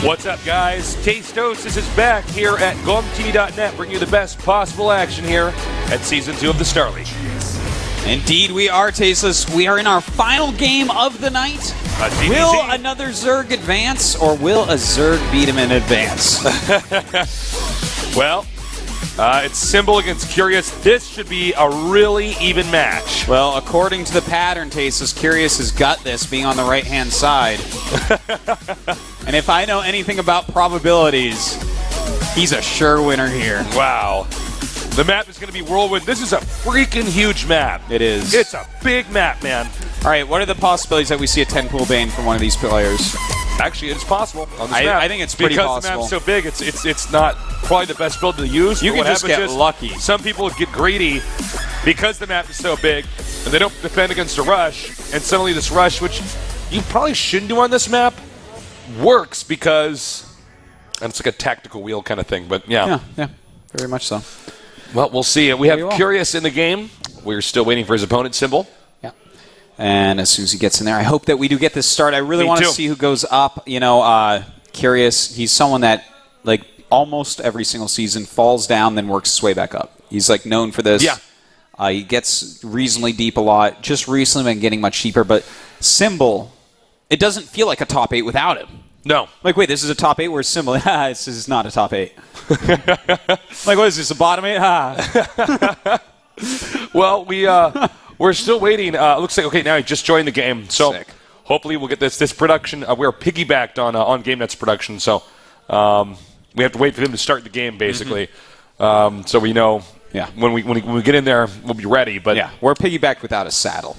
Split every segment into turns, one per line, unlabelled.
What's up, guys? Tasteless is back here at GomTV.net, bringing you the best possible action here at Season 2 of the Star League.
Indeed, we are, Tasteless. We are in our final game of the night. Will another Zerg advance, or will a Zerg beat him in advance?
Well, it's Symbol against Curious. This should be a really even match.
Well, according to the pattern, Tasteless, Curious has got this, being on the right-hand side. And if I know anything about probabilities, he's a sure winner here.
Wow. The map is going to be Whirlwind. This is a freaking huge map.
It is.
It's a big map, man.
All right, what are the possibilities that we see a 10-pool Bane from one of these players?
Actually, it's possible on this map.
I think it's pretty
because
possible.
Because the map's so big, it's not probably the best build to use.
You can just get lucky.
Some people get greedy because the map is so big, and they don't defend against a rush, and suddenly this rush, which you probably shouldn't do on this map, works because and it's like a tactical wheel kind of thing. But yeah,
very much so.
Well, we'll see. We have Curious in the game. We're still waiting for his opponent, Symbol.
Yeah. And as soon as he gets in there, I hope that we do get this start. I really want to see who goes up. You know, Curious, he's someone that, like, almost every single season falls down, then works his way back up. He's, like, known for this.
Yeah.
He gets reasonably deep a lot. Just recently been getting much deeper. But Symbol, it doesn't feel like a top 8 without him.
No.
Like, wait, this is a top 8? Where's Symbol? This is not a top 8. Like, what is this, a bottom 8?
Well, we're still waiting. Looks like, okay, now he just joined the game. So
Sick.
Hopefully we'll get this production. We're piggybacked on GameNet's production. So we have to wait for him to start the game, basically. So we know when we get in there, we'll be ready. But
yeah, we're piggybacked without a saddle.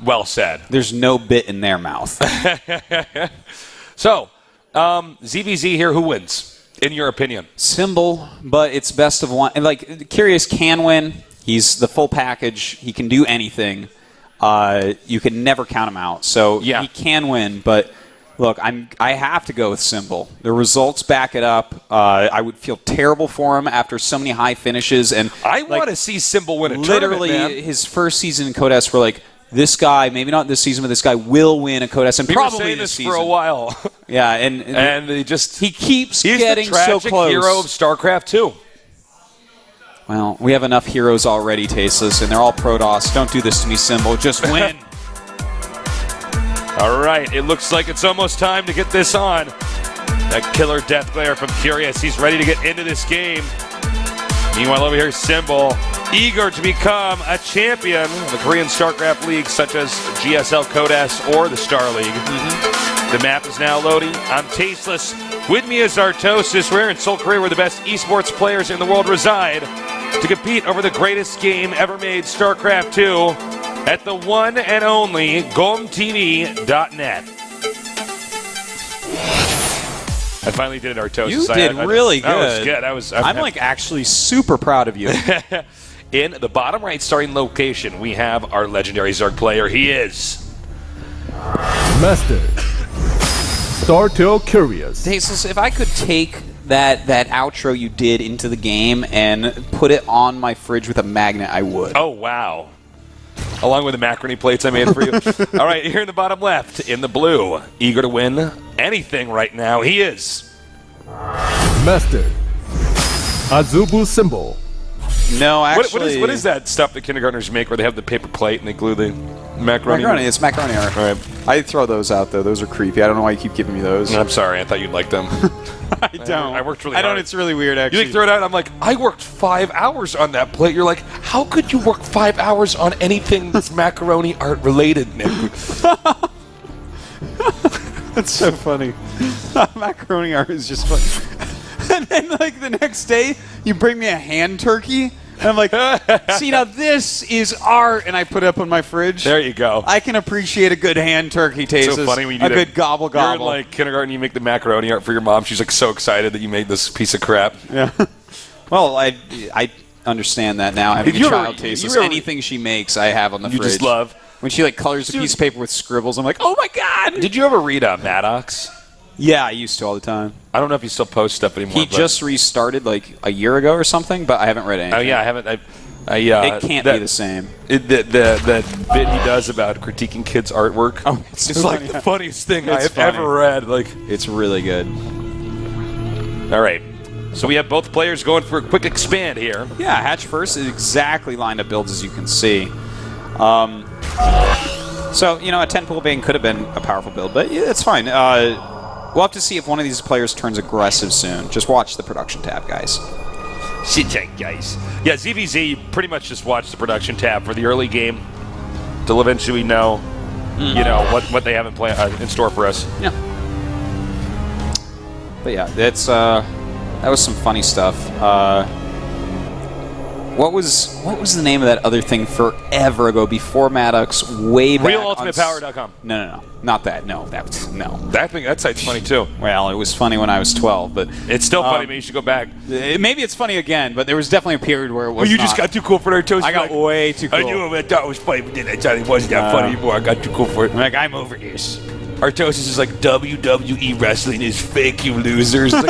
Well said.
There's no bit in their mouth.
So, ZVZ here, who wins, in your opinion?
Symbol, but it's best of one. And, like, Curious can win. He's the full package. He can do anything. You can never count him out. So he can win, but look, I have to go with Symbol. The results back it up. I would feel terrible for him after so many high finishes. And
I want to see Symbol win a
literally,
tournament, man.
His first season in Codes were like, this guy, maybe not this season, but this guy will win a Codes, and probably
saying
this season.
For a while.
Yeah, and
he
keeps getting so close.
He's the tragic hero of StarCraft 2.
Well, we have enough heroes already, Tasteless, and they're all Protoss. Don't do this to me, Symbol. Just win.
All right, it looks like it's almost time to get this on. That killer death player from Curious, he's ready to get into this game. Meanwhile, over here, Symbol, eager to become a champion of the Korean StarCraft League, such as GSL Codes or the Star League. The map is now loading. I'm Tasteless. With me is Artosis. We're in Seoul, Korea, where the best esports players in the world reside to compete over the greatest game ever made, StarCraft 2, at the one and only GomTV.net. I finally did it, Artosis.
You did really good.
That was good.
I'm like actually super proud of you.
In the bottom right starting location, we have our legendary Zerg player. He is
Master Startail Curious.
Tasteless, if I could take that outro you did into the game and put it on my fridge with a magnet, I would.
Oh, wow. Along with the macaroni plates I made for you. All right, here in the bottom left, in the blue, eager to win anything right now, he is
Master Azubu Symbol.
No, actually...
What is that stuff that kindergartners make where they have the paper plate and they glue the macaroni?
It's macaroni art.
All right.
I throw those out, though. Those are creepy. I don't know why you keep giving me those.
I'm sorry. I thought you'd like them.
I don't.
I worked really hard.
I don't. It's really weird, actually.
You throw it out, I'm like, I worked 5 hours on that plate. You're like, how could you work 5 hours on anything that's macaroni art related, Nick?
That's so funny. Macaroni art is just funny. And then, like, the next day, you bring me a hand turkey, and I'm like, see, now this is art, and I put it up on my fridge.
There you go.
I can appreciate a good hand turkey taste.
So funny when you do
a good gobble.
You're in, like, kindergarten, you make the macaroni art for your mom. She's, like, so excited that you made this piece of crap.
Yeah. Well, I understand that now. Having a child taste. Anything she makes, I have on the fridge.
You just love.
When she, like, colors a piece of paper with scribbles, I'm like, oh, my God.
Did you ever read Maddox?
Yeah, I used to all the time.
I don't know if he still posts stuff anymore.
He just restarted like a year ago or something, but I haven't read anything.
Oh yeah, I haven't.
It can't be the same.
The bit he does about critiquing kids' artwork.
Oh, it's
like the funniest thing I've ever read. Like,
it's really good.
All right. So we have both players going for a quick expand here.
Yeah, hatch first is exactly lined up builds, as you can see. So, you know, a 10 pool bane could have been a powerful build, but yeah, it's fine. We'll have to see if one of these players turns aggressive soon. Just watch the production tab, guys.
Sit tight, guys. Yeah, ZVZ pretty much just watch the production tab for the early game till eventually we know, you know, what they have in store for us.
Yeah. But yeah, that's that was some funny stuff. What was the name of that other thing forever ago before Maddox? Way back.
RealUltimatePower.com.
No, not that. No, no.
That site's funny too.
Well, it was funny when I was 12, but
it's still funny. Maybe you should go back.
Maybe it's funny again, but there was definitely a period where it was.
Well, you just got too cool for Artosis.
I got way too cool.
I knew I thought it was funny, but then I thought it wasn't that funny anymore. I got too cool for it.
Like, I'm over this.
Artosis is like WWE wrestling is fake, you losers. Like,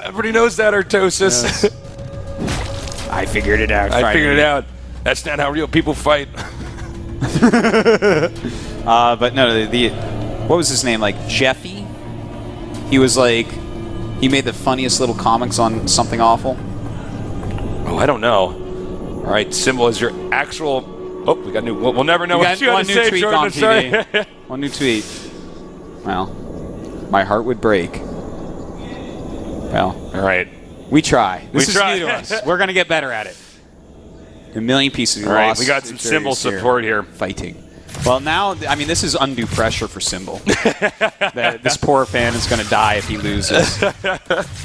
everybody knows that, Artosis.
Yes. I figured it out.
I figured it out. That's not how real people fight.
But no, what was his name? Like Jeffy? He was like, he made the funniest little comics on Something Awful.
Oh, I don't know. All right, Symbol is your actual. Oh, we got new. We'll never know what you got to say, Jordan. Sorry.
One new tweet. Well, my heart would break. Well,
all right.
We try. This is new to us. We're going to get better at it. A million pieces.
All right, we got some Symbol support here.
Fighting. Well, now, I mean, this is undue pressure for Symbol. This poor fan is going to die if he loses.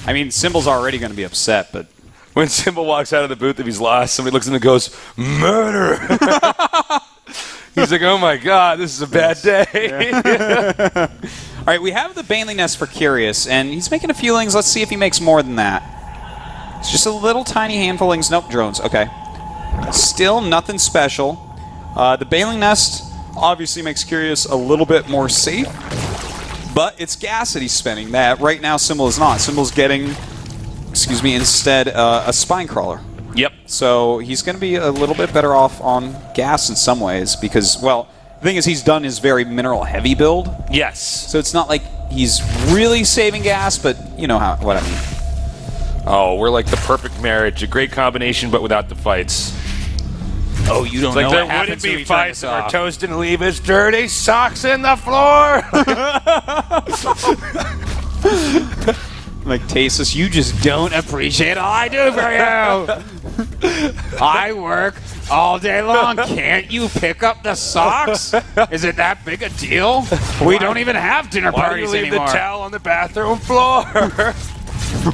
I mean, Symbol's already going to be upset, but...
When Symbol walks out of the booth, if he's lost, somebody looks at him and goes, "Murder!" He's like, "Oh my God, this is a bad day."
Yeah. All right, we have the Baneley Nest for Curious, and he's making a few lings. Let's see if he makes more than that. It's just a little tiny handful of lings. Nope, drones. Okay. Still nothing special. The Baneley Nest obviously makes Curious a little bit more safe, but it's gas that he's spending. That right now Symbol is not. Symbol's getting, instead a Spine Crawler.
Yep.
So he's going to be a little bit better off on gas in some ways because, well, the thing is he's done his very mineral-heavy build.
Yes.
So it's not like he's really saving gas, but you know what I mean.
Oh, we're like the perfect marriage. A great combination, but without the fights.
Oh, you don't know what happens when we
fights if our toast didn't leave his dirty socks in the floor.
Like, Tasteless, you just don't appreciate all I do for you. I work all day long. Can't you pick up the socks? Is it that big a deal? We don't even have dinner parties anymore.
Why do you leave the towel on the bathroom floor?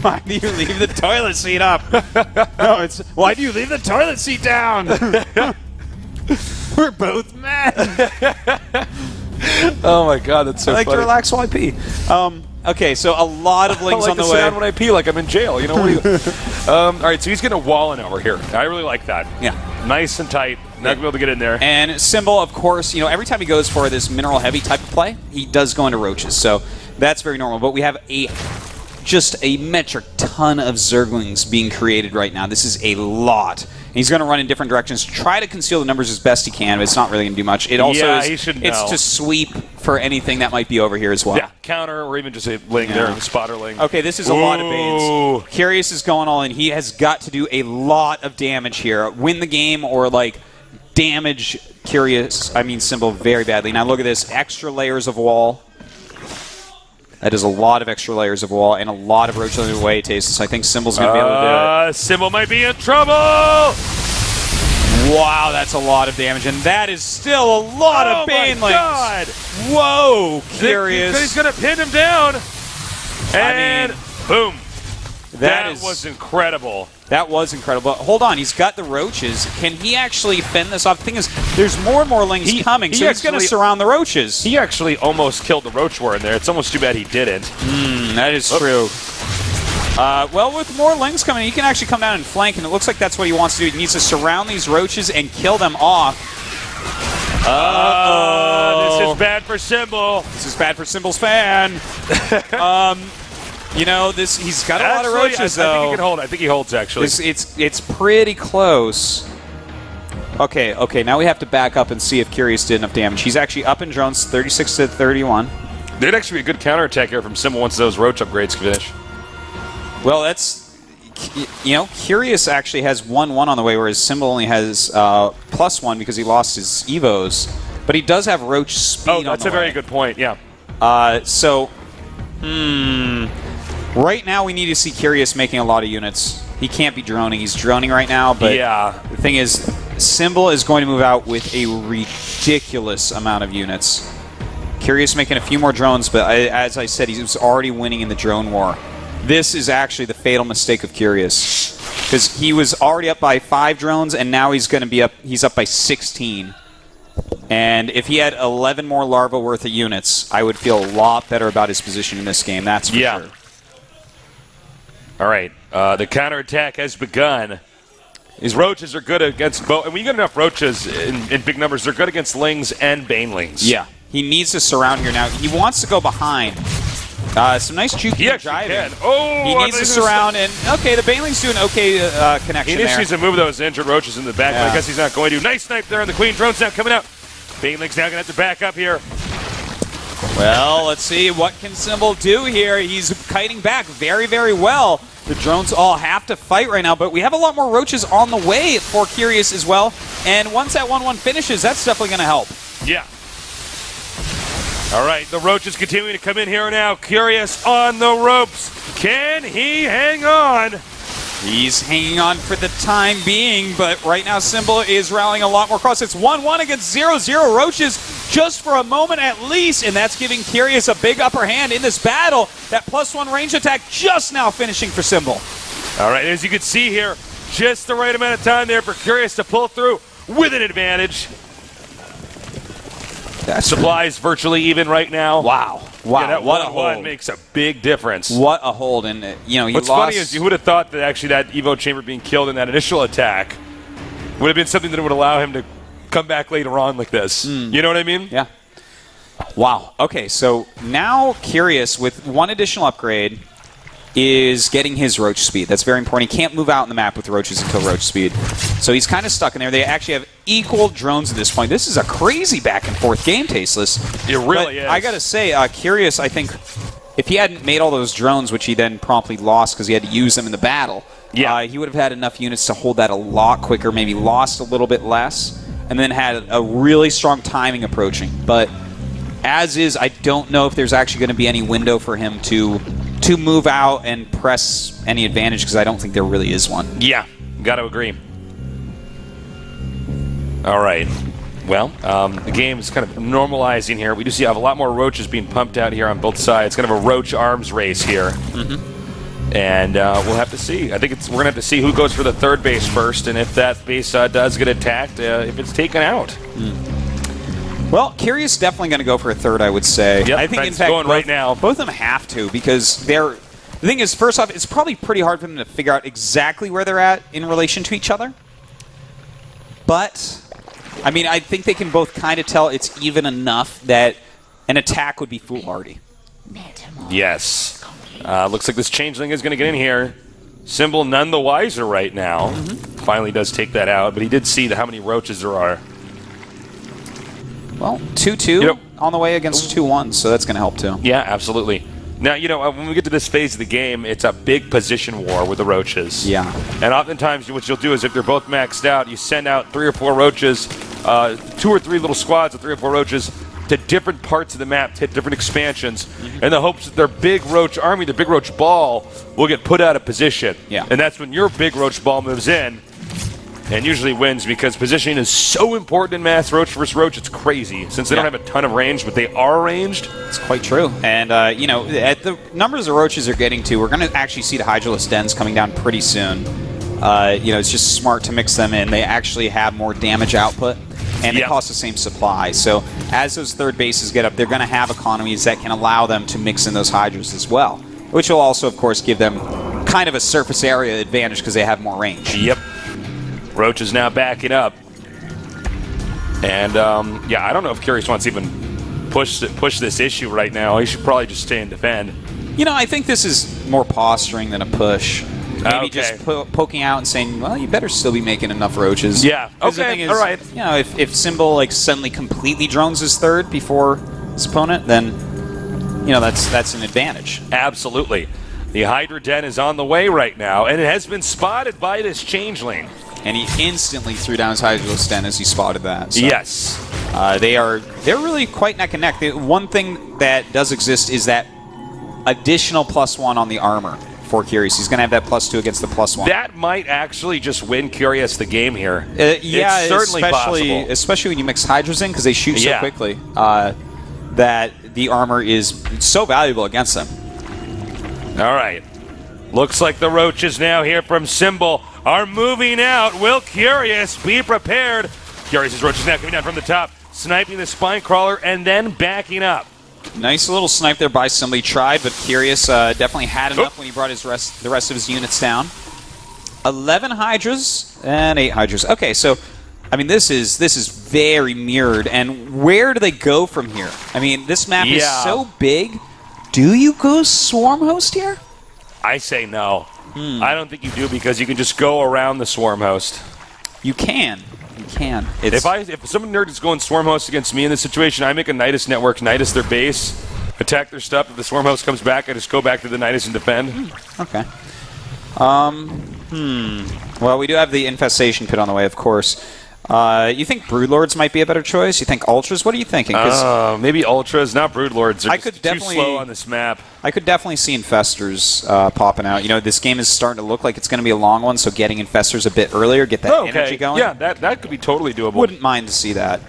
Why do you leave the toilet seat up? No, it's why do you leave the toilet seat down? We're both men.
Oh my God, that's so funny.
I like to relax while I pee. Okay, so a lot of links
I like
on the
to
way.
sound when I pee like I'm in jail. You know what? All right, so he's getting a wall in over here. I really like that.
Yeah,
nice and tight. Not gonna be able to get in there.
And Symbol, of course, you know, every time he goes for this mineral heavy type of play, he does go into roaches. So that's very normal. But we have just a metric ton of Zerglings being created right now. This is a lot. And he's going to run in different directions, try to conceal the numbers as best he can, but it's not really going to do much. It also is, it's to sweep for anything that might be over here as well.
Yeah, counter or even just a ling there, a spotter ling.
Okay, this is a lot of banes. Curious is going all in. He has got to do a lot of damage here. Win the game or, like, damage Symbol very badly. Now look at this. Extra layers of wall. That is a lot of extra layers of wall and a lot of roach on the way, Tasteless. I think Symbol's going to be able to do it.
Symbol might be in trouble!
Wow, that's a lot of damage, and that is still a lot of Banelings.
Oh my God!
Whoa, Curious.
He's going to pin him down. And boom. That was incredible.
That was incredible. But hold on, he's got the roaches. Can he actually fend this off? The thing is, there's more and more lings coming, so he's going to surround the roaches.
He actually almost killed the roach war in there. It's almost too bad he didn't.
That is true. Well, with more lings coming, he can actually come down and flank, and it looks like that's what he wants to do. He needs to surround these roaches and kill them off.
This is bad for Symbol.
This is bad for Symbol's fan. You know, he's got a lot of roaches, though.
I think he can hold. I think he holds, actually.
It's pretty close. Okay, now we have to back up and see if Curious did enough damage. He's actually up in drones, 36 to 31.
There'd actually be a good counterattack here from Symbol once those roach upgrades finish.
Well, that's, Curious actually has 1-1 on the way, whereas Symbol only has +1 because he lost his Evos. But he does have Roach speed on the way.
Oh, that's a very good point, yeah.
Right now we need to see Curious making a lot of units. He can't be droning. He's droning right now, but the thing is, Symbol is going to move out with a ridiculous amount of units. Curious making a few more drones, but as I said, he was already winning in the drone war. This is actually the fatal mistake of Curious, because he was already up by 5 drones, and now he's going to be up. He's up by 16. And if he had 11 more larva worth of units, I would feel a lot better about his position in this game. That's for sure.
All right, the counterattack has begun. These roaches are good against both. And when you get enough roaches in big numbers, they're good against lings and banelings.
Yeah, he needs to surround here now. He wants to go behind. Some nice juking and driving. He needs to surround, and okay, the baneling's doing okay connection there.
He needs to move those injured roaches in the back, but I guess he's not going to. Nice snipe there on the Queen. Drone's now coming out. Baneling's now going to have to back up here.
Well, let's see. What can Symbol do here? He's kiting back very, very well. The drones all have to fight right now, but we have a lot more roaches on the way for Curious as well. And once that 1-1 finishes, that's definitely going to help.
Yeah. All right, the roaches continuing to come in here now. Curious on the ropes. Can he hang on?
He's hanging on for the time being, but right now Symbol is rallying a lot more across. It's 1-1 against 0-0 roaches just for a moment at least, and that's giving Curious a big upper hand in this battle. That +1 range attack just now finishing for Symbol.
All right, as you can see here, just the right amount of time there for Curious to pull through with an advantage. Supplies virtually even right now.
Wow.
Yeah, that
what a
1-1
hold.
makes a big difference.
What a hold. And, he
What's funny is you would have thought that actually that Evo Chamber being killed in that initial attack would have been something that would allow him to come back later on like this. You know what I mean?
Yeah. Wow. Okay, so now Curious, with one additional upgrade, is getting his roach speed. That's very important. He can't move out in the map with roaches until roach speed. So he's kind of stuck in there. They actually have equal drones at this point. This is a crazy back and forth game, Tasteless.
It really is.
I got to say, Curious, I think, if he hadn't made all those drones, which he then promptly lost because he had to use them in the battle, he would have had enough units to hold that a lot quicker, maybe lost a little bit less, and then had a really strong timing approaching. But as is, I don't know if there's actually going to be any window for him to move out and press any advantage, because I don't think there really is one.
Yeah, got to agree. All right. Well, the game is kind of normalizing here. We do see a lot more roaches being pumped out here on both sides. Kind of a roach arms race here. And we'll have to see. I think we're going to have to see who goes for the third base first, and if that base does get attacked, if it's taken out.
Well, Curious definitely going to go for a third, I would say.
Yep,
I think, in fact,
going right now.
Both of them have to, because the thing is, first off, it's probably pretty hard for them to figure out exactly where they're at in relation to each other. But, I mean, I think they can both kind of tell it's even enough that an attack would be foolhardy.
Yes. Looks like this changeling is going to get in here. Symbol none the wiser right now. Finally does take that out, but he did see how many roaches there are.
Well, 2-2 on the way against 2-1, so that's going to help too.
Yeah, absolutely. Now, when we get to this phase of the game, it's a big position war with the roaches.
Yeah.
And oftentimes what you'll do is if they're both maxed out, you send out 3 or 4 roaches, 2 or 3 little squads of 3 or 4 roaches to different parts of the map, to hit different expansions, in the hopes that their big roach army, their big roach ball, will get put out of position.
Yeah.
And that's when your big roach ball moves in and usually wins, because positioning is so important in mass roach versus roach. It's crazy, since they don't have a ton of range, but they are ranged.
It's quite true. And, at the numbers the roaches are getting to, we're going to actually see the Hydroless dens coming down pretty soon. It's just smart to mix them in. They actually have more damage output, and they cost the same supply. So as those third bases get up, they're going to have economies that can allow them to mix in those Hydras as well, which will also, of course, give them kind of a surface area advantage because they have more range.
Yep. Roach is now backing up. And, I don't know if Curious wants to even push this issue right now. He should probably just stay and defend.
I think this is more posturing than a push. Maybe just poking out and saying, well, you better still be making enough roaches.
Yeah, okay,
the thing is,
all right.
If Symbol suddenly completely drones his third before his opponent, then, that's an advantage.
Absolutely. The Hydra Den is on the way right now, and it has been spotted by this changeling.
And he instantly threw down his Hydra's Den as he spotted that. So,
yes.
They're really quite neck and neck. The one thing that does exist is that additional +1 on the armor for Curious. He's going to have that +2 against the +1.
That might actually just win Curious the game here.
Yeah,
it's certainly possible.
Especially when you mix Hydras in because they shoot so quickly. That the armor is so valuable against them.
All right. Looks like the roaches now here from Symbol are moving out. Will Curious be prepared? Curious's roaches now coming down from the top, sniping the spine crawler and then backing up.
Nice little snipe there by Symbol. He tried, but Curious definitely had enough when he brought the rest of his units down. 11 Hydras and 8 Hydras. Okay, so I mean this is very mirrored. And where do they go from here? I mean, this map is so big. Do you go Swarm Host here?
I say no. I don't think you do because you can just go around the Swarm Host.
You can. You can.
If some nerd is going Swarm Host against me in this situation, I make a Nidus network, Nidus their base, attack their stuff. If the Swarm Host comes back, I just go back to the Nidus and defend.
Okay. Well, we do have the Infestation Pit on the way, of course. You think Broodlords might be a better choice? You think Ultras? What are you thinking?
Maybe Ultras, not Broodlords. They're too slow on this map.
I could definitely see Infestors popping out. You know, this game is starting to look like it's going to be a long one, so getting Infestors a bit earlier, get that energy going.
Yeah, that could be totally doable.
Wouldn't mind to see that.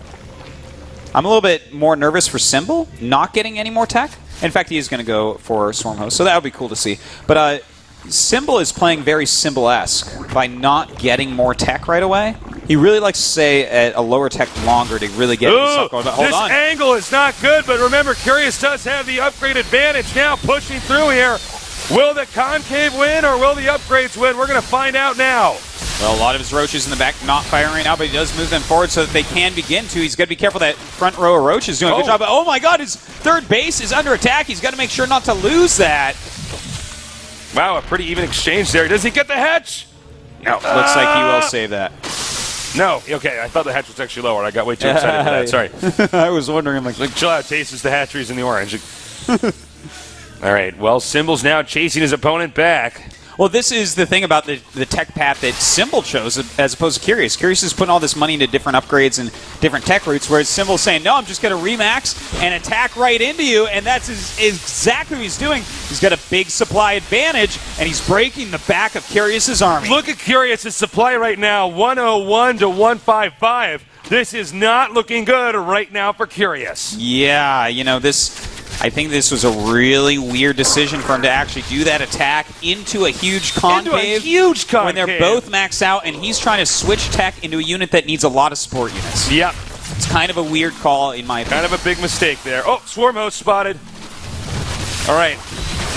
I'm a little bit more nervous for Symbol not getting any more tech. In fact, he is going to go for Swarm Host, so that would be cool to see. But Symbol is playing very Symbol-esque by not getting more tech right away. He really likes to stay at a lower tech longer to really get himself going. But hold on.
This angle is not good, but remember, Curious does have the upgrade advantage now pushing through here. Will the Concave win or will the upgrades win? We're going to find out now.
Well, a lot of his Roaches in the back not firing right now, but he does move them forward so that they can begin to. He's got to be careful. That front row of Roaches doing a good job. But oh my God, his third base is under attack. He's got to make sure not to lose that.
Wow, a pretty even exchange there. Does he get the hatch?
No, looks like he will save that.
No, okay, I thought the hatch was actually lower. I got way too excited for that, sorry.
I was wondering, like
chill out, Tasteless, the hatcheries in the orange. All right, well, Symbol's now chasing his opponent back.
Well, this is the thing about the tech path that Symbol chose as opposed to Curious. Curious is putting all this money into different upgrades and different tech routes, whereas Symbol's saying, no, I'm just going to remax and attack right into you, and that's exactly what he's doing. He's got a big supply advantage, and he's breaking the back of Curious's army.
Look at Curious's supply right now, 101 to 155. This is not looking good right now for Curious.
Yeah, you know, I think this was a really weird decision for him to actually do that attack into a huge concave.
Into a huge concave.
When they're both maxed out, and he's trying to switch tech into a unit that needs a lot of support units.
Yep.
It's kind of a weird call in my opinion.
Kind of a big mistake there. Oh, Swarm Host spotted. All right.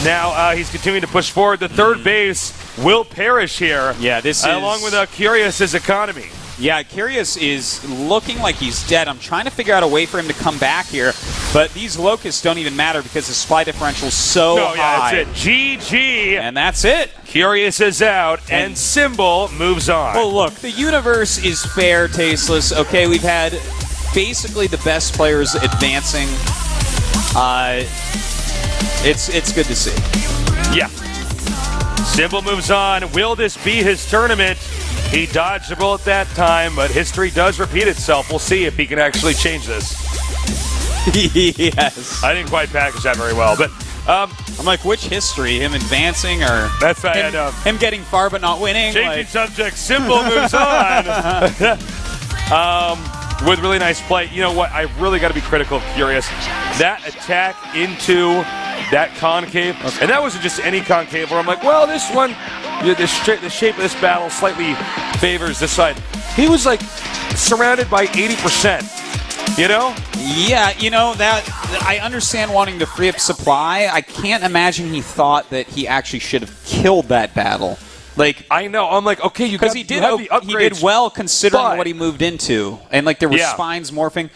Now he's continuing to push forward. The third base will perish here.
Yeah, this is...
Along with Curious's economy.
Yeah, Curious is looking like he's dead. I'm trying to figure out a way for him to come back here, but these locusts don't even matter because the supply differential is so high.
Yeah, that's it. GG.
And that's it.
Curious is out, and Symbol moves on.
Well, look, the universe is fair, Tasteless. Okay, we've had basically the best players advancing. It's good to see.
Yeah. Symbol moves on. Will this be his tournament? He dodged a bullet that time, but history does repeat itself. We'll see if he can actually change this.
Yes.
I didn't quite package that very well, but
I'm like, which history? Him advancing or
that's right,
him getting far but not winning?
Changing subject. Symbol moves on. With really nice play. You know what? I really got to be critical of Curious. That attack into that concave, and that wasn't just any concave where I'm like, well, this one, the shape of this battle slightly favors this side. He was like surrounded by 80%, you know?
Yeah, you know, that I understand wanting to free up supply. I can't imagine he thought that he actually should have killed that battle. Like,
I know. I'm like, okay, you got the upgrades.
He did well considering what he moved into. And, like, there were spines morphing.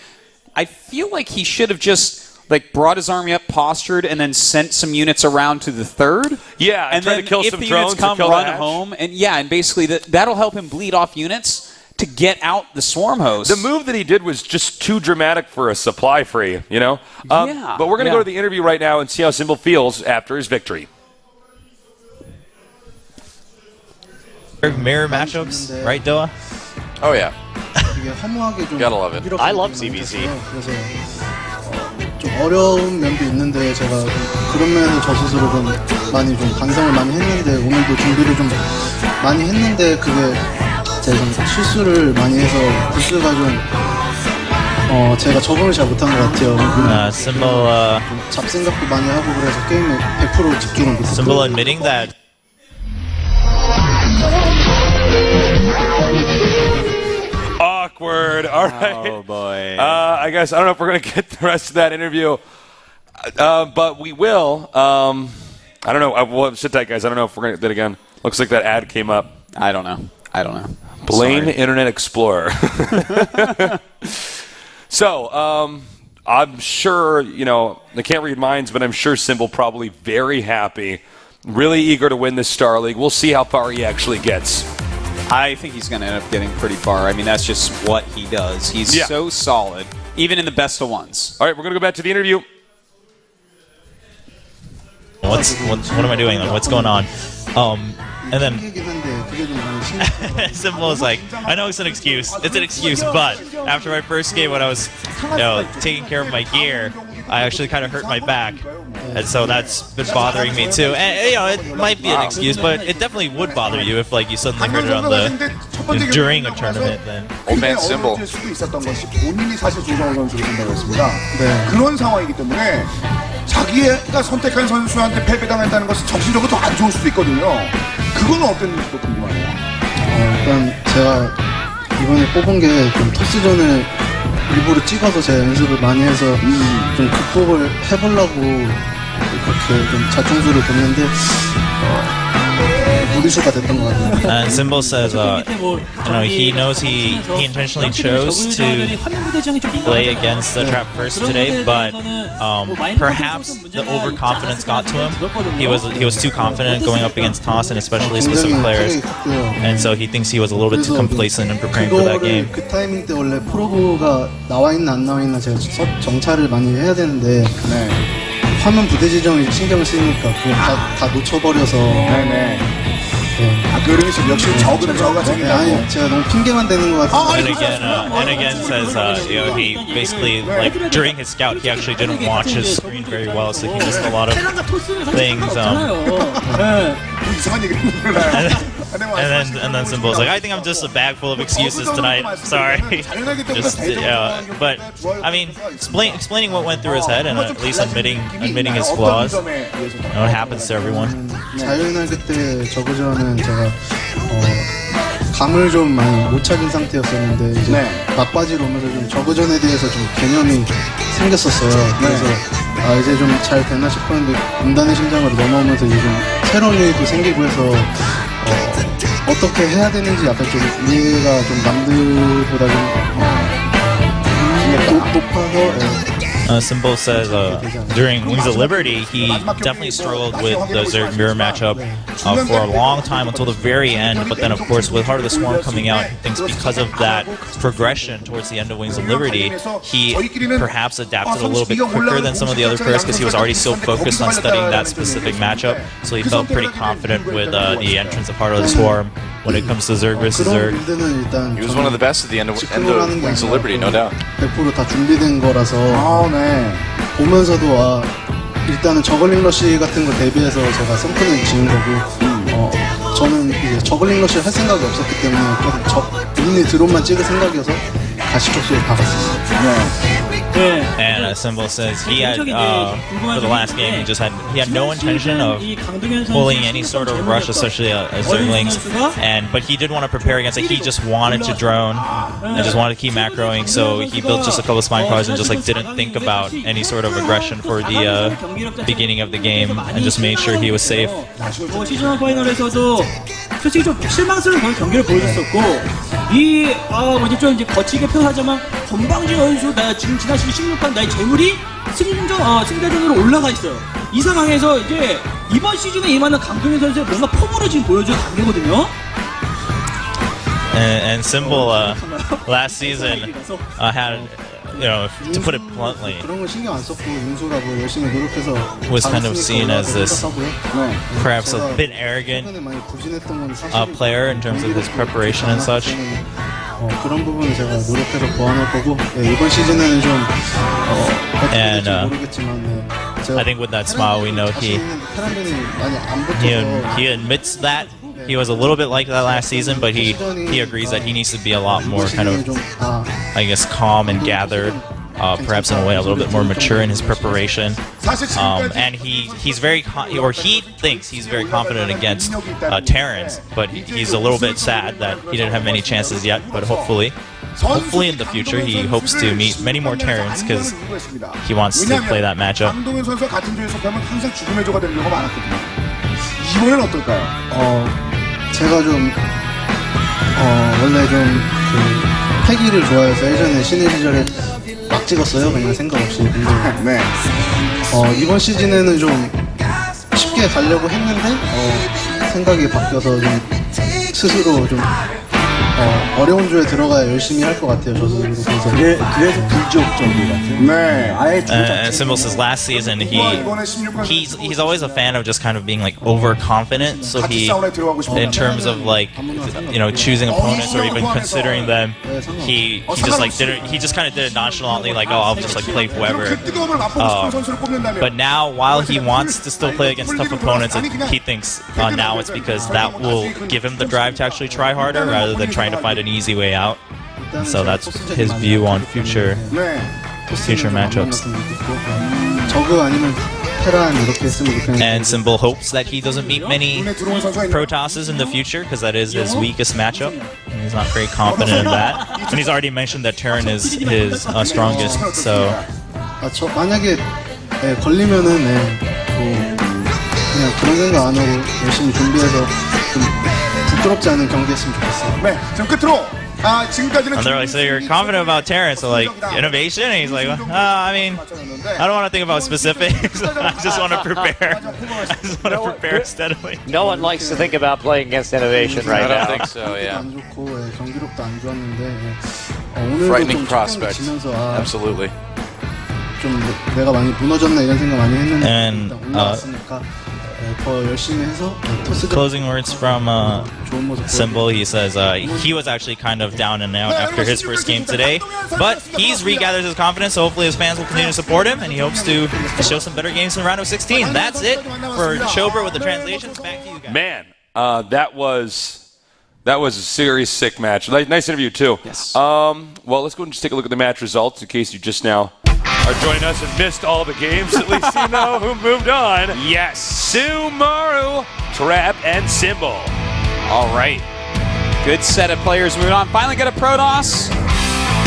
I feel like he should have just, like, brought his army up, postured, and then sent some units around to the third.
Yeah,
and
then to kill some
if the
drones
units come, run home. And basically that'll help him bleed off units to get out the swarm host.
The move that he did was just too dramatic for a supply free, you know? But we're going to go to the interview right now and see how Symbol feels after his victory.
Mirror matchups, right, Doa?
Oh yeah.
되게 허무하게 좀
Gotta love it.
이렇게
I love
많이
CBC.
됐어요. 그래서 좀 어려운 면도 있는데 제가 좀 그런 면에서 저 스스로 좀 많이 좀 반성을 많이 했는데 오늘도 준비를 좀 많이 했는데 그게 제가 좀 실수를 많이 해서 부스가 좀 제가 적응을 잘 못한 것 같아요.
Symbol,
좀 잡생각도 많이 하고 그래서 게임에 100% 집중을 못했고
Symbol admitting that
Awkward. All right.
Oh boy.
I guess I don't know if we're going to get the rest of that interview, but we will. I don't know. Well, sit tight, guys. I don't know if we're going to get that again. Looks like that ad came up.
I don't know.
Blame
Sorry.
Internet Explorer. So, I'm sure, I can't read minds, but I'm sure Symbol probably very happy, really eager to win this Star League. We'll see how far he actually gets.
I think he's going to end up getting pretty far. I mean, that's just what he does. He's so solid, even in the best of ones.
All right, we're going to go back to the interview.
what am I doing? Like, what's going on? And then
얘기긴 한데 그게 좀 많이 신기해요.
Symbol is like, I know it's an excuse, but after my first game when I was taking care of my gear, I actually kind of hurt my back, and so that's been bothering me too. And it might be an excuse, but it definitely would bother you if like you suddenly hurt it on during a tournament. Then
Old man Symbol.
어려워질 수도 있었던 것이 본인이 사실 조정호 선수를 본다고 했습니다.
네.
그런 상황이기 때문에 자기가 선택한 선수한테 패배당했다는 것은 정신적으로 더 안 좋을 수도 있거든요. 그거는 어땠는지도 궁금하네요.
일단 제가 이번에 뽑은 게 좀 토스전을 일부러 찍어서 제가 연습을 많이 해서 좀 극복을 해보려고 그렇게 좀 자충수를 뒀는데 무리수가 됐던 것 같아요.
And Symbol says, he knows he intentionally chose to play against the trap first today, but perhaps the overconfidence got to him. He was too confident going up against Toss and especially specific players, and so he thinks he was a little bit too complacent in preparing for that game.
그 타이밍 때 원래 프로브가 나와 있나 안 나와 있나 제가 정찰을 많이 해야 되는데 화면 부대 지정이 신경을 쓰니까 그걸 다 놓쳐버려서
네네. 그러니 역시 저그는 저가 생긴다고.
아니 제가 너무 핑계만 대는 것 같아요.
And again says, he basically, like, during his scout, he actually didn't watch his screen very well, so he missed a lot of things.
이상한 얘기를 했는데.
And then Symbol's like, I think I'm just a bag full of excuses tonight. Sorry. But I mean, explaining what went through his head and at least admitting his flaws. It happens to everyone.
자유날 그때 저그전은 제가 감을 좀 많이 못 찾은 상태였었는데 이제 막바지로 오면서 좀 저그전에 대해서 좀 개념이 생겼었어요. 그래서 이제 좀 잘 되나 싶었는데 분단의 심장으로 넘어오면서 이제 좀 새로운 일도 생기고 해서 어떻게 해야 되는지 약간 좀 이해가 좀 남들보다 좀 높아서
Symbol says during Wings of Liberty, he definitely struggled with the Zerg mirror matchup for a long time until the very end. But then, of course, with Heart of the Swarm coming out, he thinks because of that progression towards the end of Wings of Liberty, he perhaps adapted a little bit quicker than some of the other players because he was already so focused on studying that specific matchup. So he felt pretty confident with the entrance of Heart of the Swarm when it comes to Zerg versus Zerg.
He was one of the best at the end of Wings of Liberty, no doubt.
100% 다 준비된 거라서 보면서도 일단은 저글링 러쉬 같은 거 대비해서 제가 샘플을 지은 거고 저는 이제 저글링 러쉬를 할 생각이 없었기 때문에 계속 미니 드론만 찍을 생각이어서 가시적소에 박았었어요.
And Symbol says he had for the last game he had no intention of pulling any sort of rush, especially as Zerglings, but he did want to prepare against it. He just wanted to drone and just wanted to keep macroing, so he built just a couple of spine cars and just like didn't think about any sort of aggression for the beginning of the game and just made sure he was safe.
시즌 파이널에서도 솔직히 좀 실망스러운 경기를 보여줬었고 좀 이제 거치게 표현하자면 건방진 선수 지금 지난 시즌 16강 나의 재물이 승자전으로 올라가 있어요. 이 상황에서 이제 이번 시즌에 임하는 강동현 선수의 뭔가 포부를 지금 보여줄 단계거든요.
And Symbol last season to put it bluntly,
그런 거 신경 안 썼고 윤수가 뭐 열심히 노력해서
was kind of seen as this
생각하고요.
perhaps a
제가
bit arrogant
최근에 많이 부진했던 건 사실이고
player in terms of his preparation and such.
그런 부분은 제가 노력해서 보완할 거고 이번 시즌에는 좀 어떻게
And,
될지 모르겠지만 제가
I think with that smile, we know he
많이 안 붙어서
he admits that he was a little bit like that last season, but he agrees that he needs to be a lot more kind of, I guess, calm and gathered. Perhaps in a way a little bit more mature in his preparation, and he's very he thinks he's very confident against Terrence, but he's a little bit sad that he didn't have many chances yet. But hopefully in the future he hopes to meet many more Terrence because he wants to play that matchup.
강동현 선수와 같은 조에 속하면 항상 죽음의 조가 되는 경우가 많았거든요. 이번에는 어떨까요?
제가 좀 원래 좀 패기를 좋아해서 예전에 신인 시절에 막 찍었어요. 그냥 생각 없이. 근데 이번 시즌에는 좀 쉽게 가려고 했는데 생각이 바뀌어서 좀 스스로 좀 어려운 조에 들어가야 열심히 할 것 같아요. 저 스스로. 그래서 불지옥적이 같아요.
네, 아예
And Symbol says last season he's always a fan of just kind of being like overconfident. So in terms of like choosing opponents or even considering them, he just kind of did it nonchalantly, like I'll just like play whoever. But now while he wants to still play against tough opponents, he thinks now it's because that will give him the drive to actually try harder rather than trying to find an easy way out. So that's his view on future matchups. And Symbol hopes that he doesn't meet many Protosses in the future because that is his weakest matchup. And he's not very confident in that. And he's already mentioned that Terran is his strongest. So
만약에 걸리면은 그냥 그런 생각 안 하고 열심히 준비해서 좀 부끄럽지 않은 경기했으면 좋겠어요.
네, 지금 끝으로 지금까지는.
And they're like, so you're confident about Terrence, so like innovation? And he's like, I mean, I don't want to think about specifics. I just want to prepare. I just want to prepare steadily.
No one likes to think about playing against innovation right now.
I don't think so. Yeah.
경기력도 안 좋았는데
Frightening prospect. Absolutely.
좀 내가 많이 무너졌나 이런 생각 많이 했는데
And
올라왔으니까 더 열심히 해서
closing words from Symbol. He says he was actually kind of down and out after his first game today, but he's regathered his confidence, so hopefully his fans will continue to support him, and he hopes to show some better games in round of 16. That's it for Chober with the translations. Back to you guys.
Man, that was a serious sick match. Nice interview too.
Yes.
Well, let's go and just take a look at the match results in case you just now are joining us and missed all the games. At least you know who moved on. Yes, Sumaru, Trap, and Symbol.
All right. Good set of players moving on. Finally got a Protoss.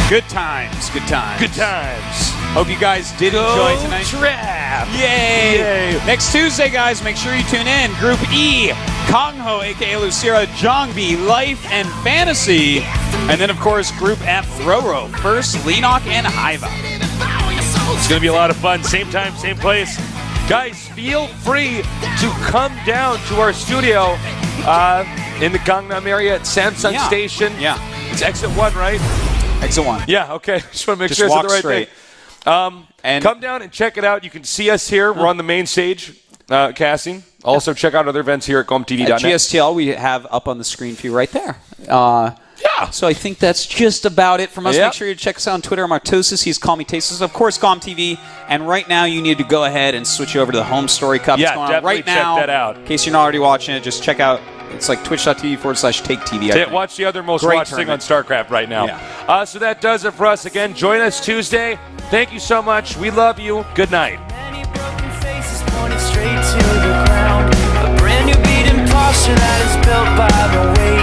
Good times. Good times.
Good times.
Hope you guys did enjoy tonight.
Trap.
Yay. Next Tuesday, guys, make sure you tune in. Group E, Kongho, a.k.a. Lucira, Jongbi, Life, and Fantasy. And then, of course, Group F, Roro, First, Leenock, and Hiva.
It's going to be a lot of fun. Same time, same place. Guys, feel free to come down to our studio in the Gangnam area at Samsung Station.
Yeah.
It's exit 1, right?
Exit 1.
Yeah, okay. Just want to make
Just
sure it's
walk
the right
straight.
thing. And come down and check it out. You can see us here. We're on the main stage casting. Also, check out other events here at GomTV.net.
At GSTL, we have up on the screen for you right there. So I think that's just about it from us. Make sure you check us out on Twitter. I'm Artosis. He's Call Me Tasteless. Of course, GomTV. And right now, you need to go ahead and switch over to the Home Story Cup.
Yeah,
it's going on
definitely
right now.
check that out.
In case you're not already watching it, just check out. It's like twitch.tv/TakeTV.
Watch the other most watched thing on StarCraft right now. Yeah. So that does it for us. Again, join us Tuesday. Thank you so much. We love you. Good night.
Many broken faces pointed straight to the ground. A brand new beating posture that is built by the weight